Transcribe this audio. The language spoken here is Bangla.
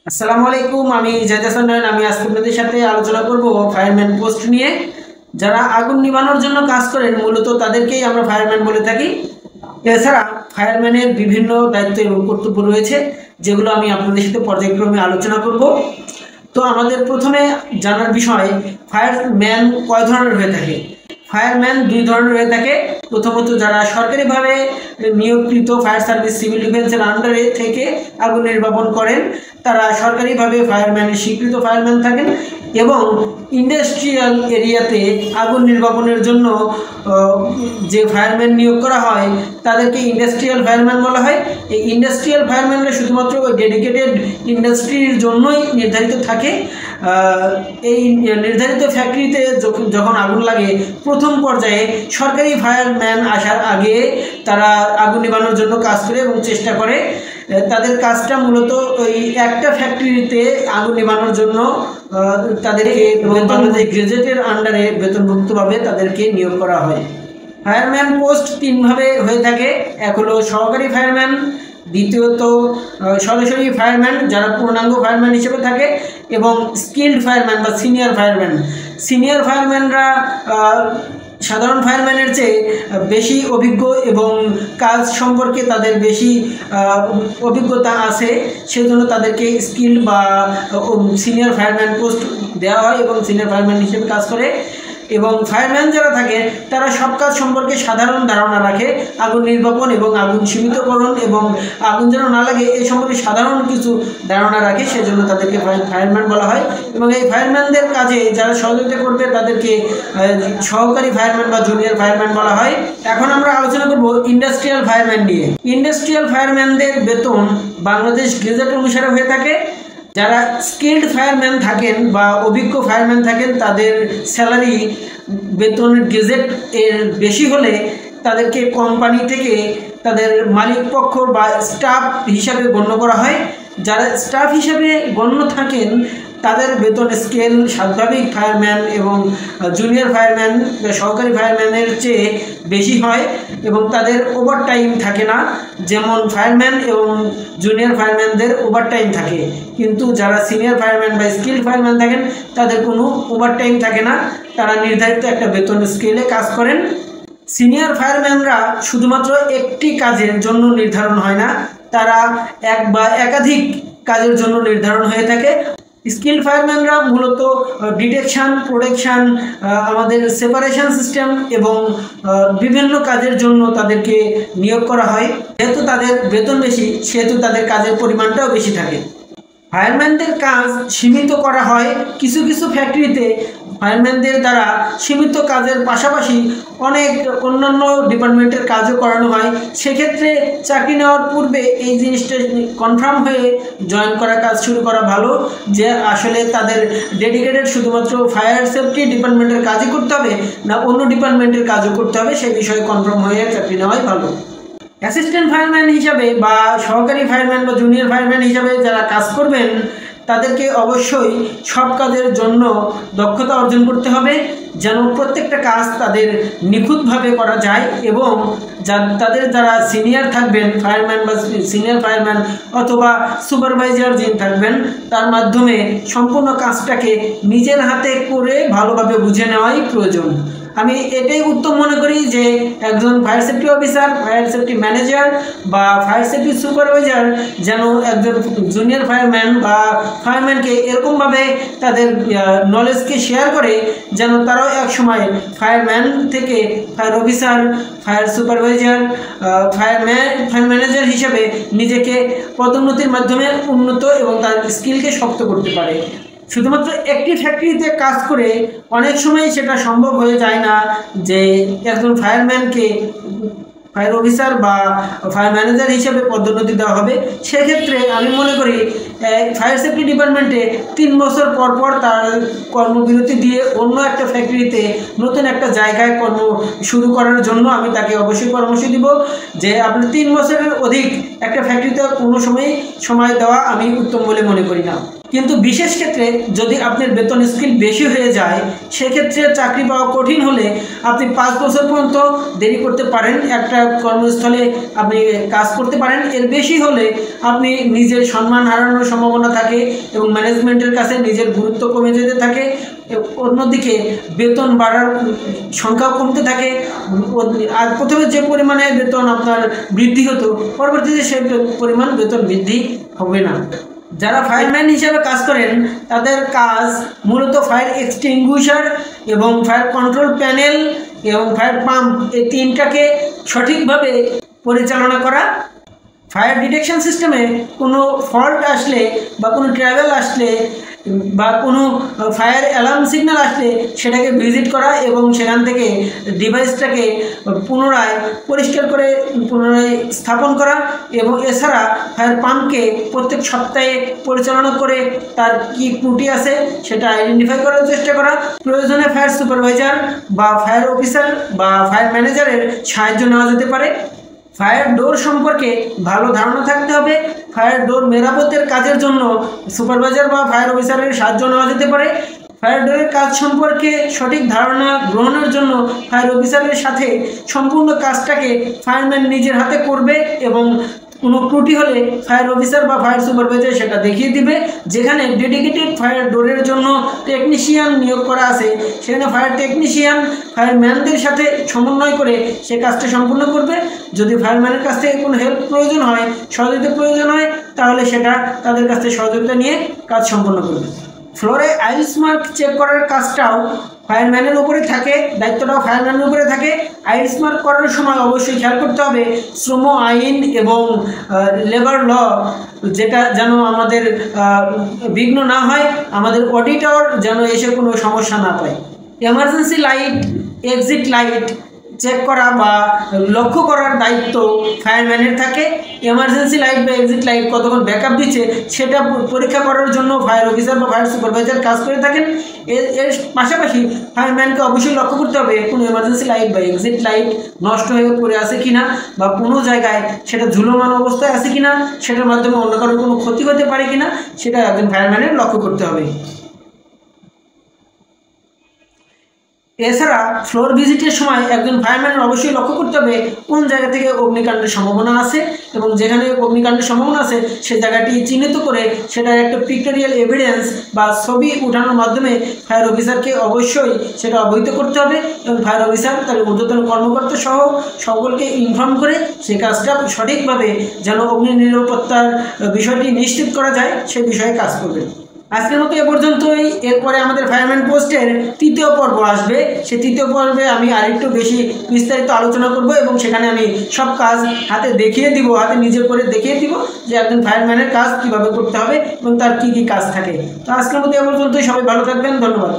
আসসালামু আলাইকুম। আমি জাহিদ হাসান নয়ন। আমি আজকে আপনাদের সাথে আলোচনা করব ফায়ারম্যান পোস্ট নিয়ে। যারা আগুন নিভানোর জন্য কাজ করেন মূলত তাদেরকেই আমরা ফায়ারম্যান বলে থাকি। এছাড়া ফায়ারম্যানের বিভিন্ন দায়িত্ব এবং কর্তব্য রয়েছে, যেগুলো আমি আপনাদের সাথে পর্যায়ক্রমে আলোচনা করব। তো আমাদের প্রথমে জানার বিষয়, ফায়ারম্যান কয় ধরনের হয়ে থাকে। ফায়ারম্যান দুই ধরনের হয়ে থাকে। প্রথমত যারা সরকারিভাবে নিয়োগকৃত ফায়ার সার্ভিস সিভিল ডিফেন্সের আন্ডারে থেকে আগুন নির্বাপন করেন, তারা সরকারিভাবে ফায়ারম্যানের স্বীকৃত ফায়ারম্যান থাকেন। এবং ইন্ডাস্ট্রিয়াল এরিয়াতে আগুন নির্বাপনের জন্য যে ফায়ারম্যান নিয়োগ করা হয় তাদেরকে ইন্ডাস্ট্রিয়াল ফায়ারম্যান বলা হয়। এই ইন্ডাস্ট্রিয়াল ফায়ারম্যানরা শুধুমাত্র ওই ডেডিকেটেড ইন্ডাস্ট্রির জন্যই নির্ধারিত থাকে। এই নির্ধারিত ফ্যাক্টরিতে যখন আগুন লাগে, প্রথম পর্যায়ে সরকারি ফায়ারম্যান আসার আগে তারা আগুন নিভানোর জন্য কাজ করে এবং চেষ্টা করে। তাদের কাজটা মূলত ওই একটা ফ্যাক্টরিতে আগুন নিভানোর জন্য তাদেরকে বাংলাদেশ গেজেটের আন্ডারে বেতনভুক্তভাবে তাদেরকে নিয়োগ করা হয়। ফায়ারম্যান পোস্ট তিনভাবে হয়ে থাকে। এক হলো সহকারী ফায়ারম্যান, দ্বিতীয়ত সরাসরি ফায়ারম্যান যারা পূর্ণাঙ্গ ফায়ারম্যান হিসেবে থাকে, এবং স্কিল্ড ফায়ারম্যান বা সিনিয়র ফায়ারম্যান। সিনিয়র ফায়ারম্যানরা সাধারণ ফায়ারম্যানের চেয়ে বেশি অভিজ্ঞ এবং কাজ সম্পর্কে তাদের বেশি অভিজ্ঞতা আছে, সেজন্য তাদেরকে স্কিল্ড বা সিনিয়র ফায়ারম্যান পোস্ট দেওয়া হয় এবং সিনিয়র ফায়ারম্যান হিসেবে কাজ করে। এবং ফায়ারম্যান যারা থাকে তারা সব কাজ সম্পর্কে সাধারণ ধারণা রাখে, আগুন নির্বাপন এবং আগুন সীমিতকরণ এবং আগুন যেন না লাগে এই সম্পর্কে সাধারণ কিছু ধারণা রাখে, সেজন্য তাদেরকে ফায়ারম্যান বলা হয়। এবং এই ফায়ারম্যানদের কাজে যারা সহযোগিতা করবে তাদেরকে সহকারী ফায়ারম্যান বা জুনিয়র ফায়ারম্যান বলা হয়। এখন আমরা আলোচনা করব ইন্ডাস্ট্রিয়াল ফায়ারম্যান নিয়ে। ইন্ডাস্ট্রিয়াল ফায়ারম্যানদের বেতন বাংলাদেশ গেজেট অনুসারে হয়ে থাকে। যারা স্কিল্ড ফায়ারম্যান থাকেন বা অভিজ্ঞ ফায়ারম্যান থাকেন তাদের স্যালারি বেতন গেজেট এর বেশি হলে তাদেরকে কোম্পানি থেকে তাদের মালিক পক্ষ বা স্টাফ হিসাবে গণ্য করা হয়। যারা স্টাফ হিসাবে গণ্য থাকেন তাদের বেতন স্কেল স্বাভাবিক ফায়ারম্যান এবং জুনিয়র ফায়ারম্যান সহকারী ফায়ারম্যানের চেয়ে বেশি হয় এবং তাদের ওভারটাইম থাকে না। যেমন ফায়ারম্যান এবং জুনিয়র ফায়ারম্যানদের ওভারটাইম থাকে, কিন্তু যারা সিনিয়র ফায়ারম্যান বা স্কিল্ড ফায়ারম্যান থাকেন তাদের কোনো ওভারটাইম থাকে না। তারা নির্ধারিত একটা বেতন স্কেলে কাজ করেন। সিনিয়র ফায়ারম্যানরা শুধুমাত্র একটি কাজের জন্য নির্ধারণ হয় না, তারা এক বা একাধিক কাজের জন্য নির্ধারণ হয়ে থাকে। স্কিল ফায়ারম্যানরা মূলত ডিটেকশান, প্রোটেকশান, আমাদের সেপারেশন সিস্টেম এবং বিভিন্ন কাজের জন্য তাদেরকে নিয়োগ করা হয়। যেহেতু তাদের বেতন বেশি সেহেতু তাদের কাজের পরিমাণটাও বেশি থাকে। ফায়ারম্যানদের কাজ সীমিত করা হয়। কিছু কিছু ফ্যাক্টরিতে ফায়ারম্যানদের দ্বারা সীমিত কাজের পাশাপাশি অনেক অন্যান্য ডিপার্টমেন্টের কাজও করানো হয়। সেক্ষেত্রে চাকরি নেওয়ার পূর্বে এই জিনিসটা কনফার্ম হয়ে জয়েন করা, কাজ শুরু করা ভালো, যে আসলে তাদের ডেডিকেটেড শুধুমাত্র ফায়ার সেফটি ডিপার্টমেন্টের কাজই করতে হবে না অন্য ডিপার্টমেন্টের কাজও করতে হবে, সেই বিষয়ে কনফার্ম হয়ে চাকরি নেওয়াই ভালো। অ্যাসিস্ট্যান্ট ফায়ারম্যান হিসাবে বা সহকারী ফায়ারম্যান বা জুনিয়র ফায়ারম্যান হিসাবে যারা কাজ করবেন তাদেরকে অবশ্যই সব কাজের জন্য দক্ষতা অর্জন করতে হবে, যেন প্রত্যেকটা কাজ তাদের নিখুঁতভাবে করা যায়। এবং তাদের যারা সিনিয়র থাকবেন ফায়ারম্যান বা সিনিয়র ফায়ারম্যান অথবা সুপারভাইজার যিনি থাকবেন তার মাধ্যমে সম্পূর্ণ কাজটাকে নিজের হাতে করে ভালোভাবে বুঝে নেওয়াই প্রয়োজন। আমি এটাই উত্তম মনে করি যে একজন fire safety officer, fire safety manager বা ফায়ার সেফটি সুপারভাইজার যেন একজন জুনিয়র ফায়ারম্যান বা ফায়ারম্যানকে এরকমভাবে তাদের নলেজকে শেয়ার করে যেন তারাও এক সময় ফায়ারম্যান থেকে fire officer, fire supervisor, fire manager হিসেবে নিজেকে পদোন্নতির মাধ্যমে উন্নত এবং তার স্কিলকে শক্ত করতে পারে। শুধুমাত্র একটি ফ্যাক্টরিতে কাজ করে অনেক সময় সেটা সম্ভব হয়ে যায় না যে একজন ফায়ারম্যানকে ফায়ার অফিসার বা ফায়ার ম্যানেজার হিসেবে পদোন্নতি দেওয়া হবে। সেক্ষেত্রে আমি মনে করি ফায়ার সেফটি ডিপার্টমেন্টে 3 বছর পর পর তার কর্মবিরতি দিয়ে অন্য একটা ফ্যাক্টরিতে নতুন একটা জায়গায় কর্ম শুরু করার জন্য আমি তাকে অবশ্যই পরামর্শ দিব যে আপনি 3 বছরের অধিক একটা ফ্যাক্টরিতে কোনো সময় দেওয়া আমি উত্তম বলে মনে করি না। কিন্তু বিশেষ ক্ষেত্রে যদি আপনার বেতন স্কেল বেশি হয়ে যায় সেক্ষেত্রে চাকরি পাওয়া কঠিন হলে আপনি 5 বছর পর্যন্ত দেরি করতে পারেন, একটা কর্মস্থলে আপনি কাজ করতে পারেন। এর বেশি হলে আপনি নিজের সম্মান হারানোর সম্ভাবনা থাকে এবং ম্যানেজমেন্টের কাছে নিজের গুরুত্ব কমে যেতে থাকে। অন্যদিকে বেতন বাড়ার সংখ্যাও কমতে থাকে। আর প্রথমে যে পরিমাণে বেতন আপনার বৃদ্ধি হতো, পরবর্তীতে সেই পরিমাণ বেতন বৃদ্ধি হবে না। যারা ফায়ারম্যান হিসেবে কাজ করেন তাদের কাজ মূলত ফায়ার এক্সটিংগুইশার এবং ফায়ার কন্ট্রোল প্যানেল এবং ফায়ার পাম্প এই তিনটাকে সঠিকভাবে পরিচালনা করা। ফায়ার ডিটেকশন সিস্টেমে কোনো ফল্ট আসলে বা কোনো ট্রাভেল আসলে বা কোনো ফায়ার অ্যালার্ম সিগন্যাল আসলে সেটাকে ভিজিট করা এবং সেখান থেকে ডিভাইসটাকে পুনরায় পরিষ্কার করে পুনরায় স্থাপন করা। এবং এছাড়া ফায়ার পাম্পকে প্রত্যেক সপ্তাহে পরিচালনা করে তার কী ত্রুটি আছে সেটা আইডেন্টিফাই করার চেষ্টা করা। প্রয়োজনে ফায়ার সুপারভাইজার বা ফায়ার অফিসার বা ফায়ার ম্যানেজারের সাহায্য নেওয়া যেতে পারে। ফায়ার ডোর সম্পর্কে ভালো ধারণা থাকতে হবে। ফায়ার ডোর মেরামতের কাজের জন্য সুপারভাইজার বা ফায়ার অফিসারের সাহায্য নেওয়া যেতে পারে। ফায়ার ডোরের কাজ সম্পর্কে সঠিক ধারণা গ্রহণের জন্য ফায়ার অফিসারের সাথে সম্পূর্ণ কাজটাকে ফায়ারম্যান নিজের হাতে করবে এবং কোনো ত্রুটি হলে ফায়ার অফিসার বা ফায়ার সুপারভাইজার সেটা দেখিয়ে দিবে। যেখানে ডেডিকেটেড ফায়ার ডোরের জন্য টেকনিশিয়ান নিয়োগ করা আছে, সেখানে ফায়ার টেকনিশিয়ান ফায়ারম্যানদের সাথে সমন্বয় করে সে কাজটা সম্পূর্ণ করবে। যদি ফায়ারম্যানের কাছ থেকে কোনো হেল্প প্রয়োজন হয়, সহযোগিতা প্রয়োজন হয়, তাহলে সেটা তাদের কাছ থেকে সহযোগিতা নিয়ে কাজ সম্পন্ন করবে। ফ্লোরে আইস মার্ক চেক করার কাজটাও ফায়ারম্যানের উপরে থাকে, দায়িত্বটাও ফায়ারম্যানের উপরে থাকে। আইস মার্ক করার সময় অবশ্যই খেয়াল করতে হবে শ্রম আইন এবং লেবার ল যেটা যেন আমাদের বিঘ্ন না হয়, আমাদের অডিটর যেন এসে কোনো সমস্যা না পায়। Emergency light, exit light check করা বা লক্ষ্য করার দায়িত্ব ফায়ারম্যানের থাকে। এমার্জেন্সি লাইট বা এক্সিট লাইট কতক্ষণ ব্যাকআপ দিচ্ছে সেটা পরীক্ষা করার জন্য ফায়ার অফিসার বা ফায়ার সুপারভাইজার কাজ করে থাকেন। এর পাশাপাশি ফায়ারম্যানকে অবশ্যই লক্ষ্য করতে হবে কোনো এমার্জেন্সি লাইট বা এক্সিট লাইট নষ্ট হয়ে পড়ে আছে কিনা বা কোনো জায়গায় সেটা ঝুলমান অবস্থায় আছে কিনা, সেটার মাধ্যমে অন্য কারোর কোনো ক্ষতি হতে পারে কিনা, সেটা একজন ফায়ারম্যানের লক্ষ্য করতে হবে। এছাড়া ফ্লোর ভিজিটের সময় একজন ফায়ারম্যানের অবশ্যই লক্ষ্য করতে হবে কোন জায়গা থেকে অগ্নিকাণ্ডের সম্ভাবনা আছে এবং যেখানে অগ্নিকাণ্ডের সম্ভাবনা আছে সেই জায়গাটি চিহ্নিত করে সেটার একটা পিকটোরিয়াল এভিডেন্স বা ছবি উঠানোর মাধ্যমে ফায়ার অফিসারকে অবশ্যই সেটা অবহিত করতে হবে এবং ফায়ার অফিসার তার ঊর্ধ্বতন কর্মকর্তা সহ সকলকে ইনফর্ম করে সেই কাজটা সঠিকভাবে যেন অগ্নি নিরাপত্তার বিষয়টি নিশ্চিত করা যায় সেই বিষয়ে কাজ করবে। আজকের মতো এ পর্যন্তই। এরপরে আমাদের ফায়ারম্যান পোস্টের তৃতীয় পর্ব আসবে। সেই তৃতীয় পর্বে আমি আরেকটু বেশি বিস্তারিত আলোচনা করব এবং সেখানে আমি সব কাজ হাতে দেখিয়ে দিব, হাতে নিজে করে দেখিয়ে দিব যে একজন ফায়ারম্যানের কাজ কীভাবে করতে হবে এবং তার কী কী কাজ থাকে। তো আজকের মতো এ পর্যন্তই। সবাই ভালো থাকবেন, ধন্যবাদ।